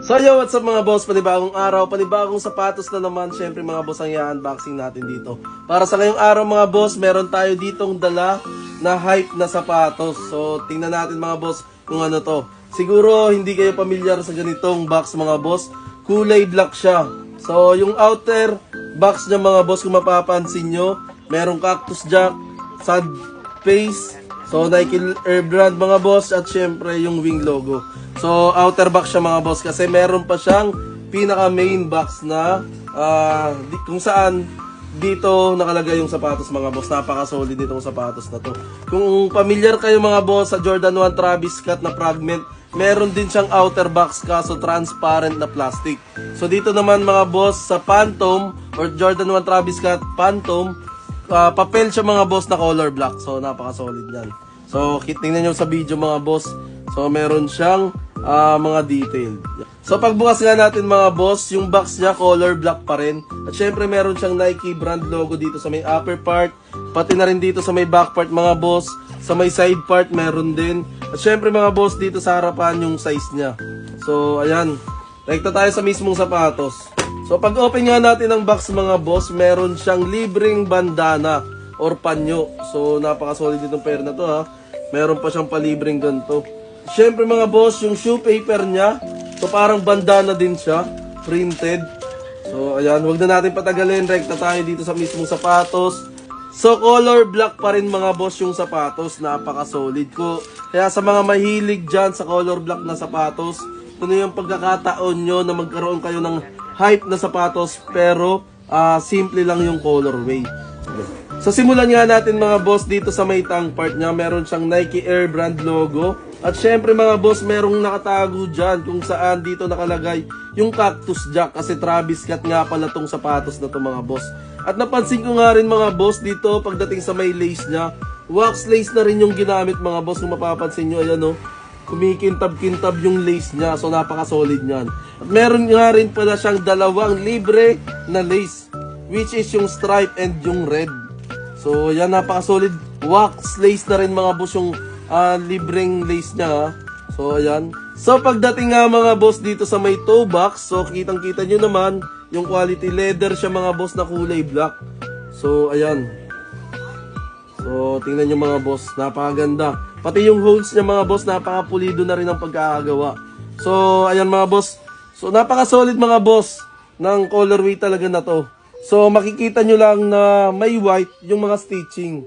So yo, what's up mga boss? Panibagong araw, panibagong sapatos na naman. Syempre mga boss, ang i-unboxing natin dito. Para sa ngayong araw mga boss, meron tayo ditong dala na hype na sapatos. So tingnan natin mga boss kung ano to. Siguro hindi kayo pamilyar sa ganitong box mga boss. Kulay black siya. So yung outer box niya mga boss, kung mapapansin nyo, merong cactus jack, sad face, so Nike Air brand mga boss, at syempre yung wing logo. So outer box siya mga boss, kasi meron pa siyang pinaka main box na kung saan dito nakalagay yung sapatos mga boss. Napaka solid nitong sapatos na to. Kung familiar kayo mga boss sa Jordan 1 Travis Scott na fragment, meron din siyang outer box kaso transparent na plastic. So dito naman mga boss sa Phantom or Jordan 1 Travis Scott Phantom, papel siya mga boss na color black. So napaka solid yan. So tingnan nyo sa video mga boss. So meron siyang mga detail. So pagbukas nga natin mga boss, yung box niya color black pa rin. At syempre meron siyang Nike brand logo dito sa may upper part, pati na rin dito sa may back part mga boss. Sa may side part meron din. At syempre mga boss, dito sa harapan yung size niya. So ayan, rekta tayo sa mismong sapatos. So pag open nga natin ang box mga boss, meron siyang libreng bandana or panyo. So napaka solid itong pair na to ha. Meron pa siyang palibreng ganito. Syempre mga boss, yung shoe paper niya, so parang bandana din siya, printed. So ayan, wag na natin patagalin, rekta tayo dito sa mismong sapatos. So color black pa rin mga boss yung sapatos, napaka solid ko. Kaya sa mga mahilig dyan sa color black na sapatos, ano yung pagkakataon nyo na magkaroon kayo ng hype na sapatos pero simple lang yung colorway. So simulan nga natin mga boss, dito sa may tongue part niya, meron siyang Nike Air brand logo. At syempre mga boss, merong nakatago dyan kung saan dito nakalagay yung cactus jack, kasi Travis Scott nga pala tong sapatos na to mga boss. At napansin ko nga rin mga boss dito, pagdating sa may lace niya, wax lace na rin yung ginamit mga boss. Kung mapapansin nyo, ayan o, kumikintab-kintab yung lace niya. So napaka solid nyan. At meron nga rin pala siyang dalawang libre na lace, which is yung stripe and yung red. So yan, napaka solid. Wax lace na rin mga boss yung libreng lace niya ha. So ayan. So pagdating nga mga boss dito sa may toe box, so kitang kita nyo naman yung quality leather siya mga boss na kulay black. So ayan. So tingnan nyo mga boss, napakaganda. Pati yung holes niya mga boss, napakapulido na rin ang pagkakagawa. So ayan mga boss. So napaka solid mga boss ng colorway talaga na to. So makikita nyo lang na may white yung mga stitching.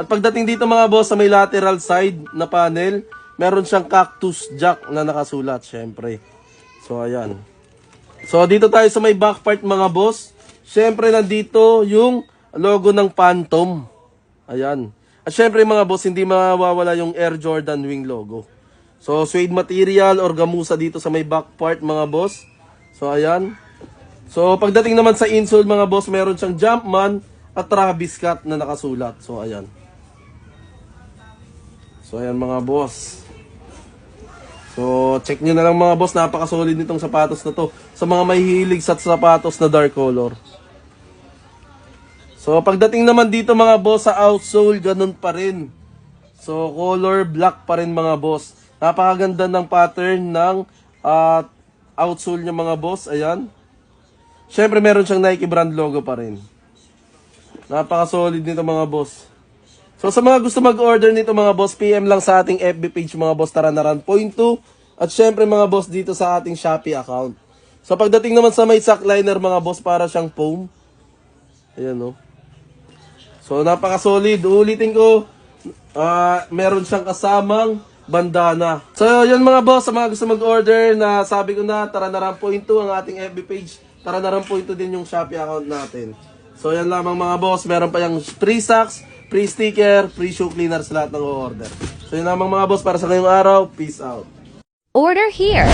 At pagdating dito mga boss sa may lateral side na panel, meron siyang cactus jack na nakasulat syempre. So ayan. So dito tayo sa may back part mga boss. Syempre nandito yung logo ng Phantom. Ayan. At syempre mga boss, hindi mawawala yung Air Jordan wing logo. So suede material or gamusa dito sa may back part mga boss. So ayan. So pagdating naman sa insole mga boss, meron siyang Jumpman at Travis Scott na nakasulat. So ayan. So ayan mga boss. So check nyo na lang mga boss, napaka-solid nitong sapatos na to sa mga mahihilig sa sapatos na dark color. So pagdating naman dito mga boss sa outsole, ganun pa rin. So color black pa rin mga boss. Napakaganda ng pattern ng outsole niya mga boss. Ayan. Syempre meron siyang Nike brand logo pa rin. Napaka-solid nito mga boss. So sa mga gusto mag-order nito mga boss, PM lang sa ating FB page mga boss, Taranaran.2. At syempre mga boss dito sa ating Shopee account. So pagdating naman sa may sock liner mga boss, para siyang foam. Ayan o. So napaka-solid. Ulitin ko, meron siyang kasamang bandana. So yun mga boss, sa mga gusto mag-order, na sabi ko na, Taranaran.2 ang ating FB page. Taranaran.2 din yung Shopee account natin. So yan lamang mga boss, meron pa yung free socks, free sticker, free shoe cleaner sa lahat ng order. So yun lamang mga boss para sa ngayong araw. Peace out. Order here.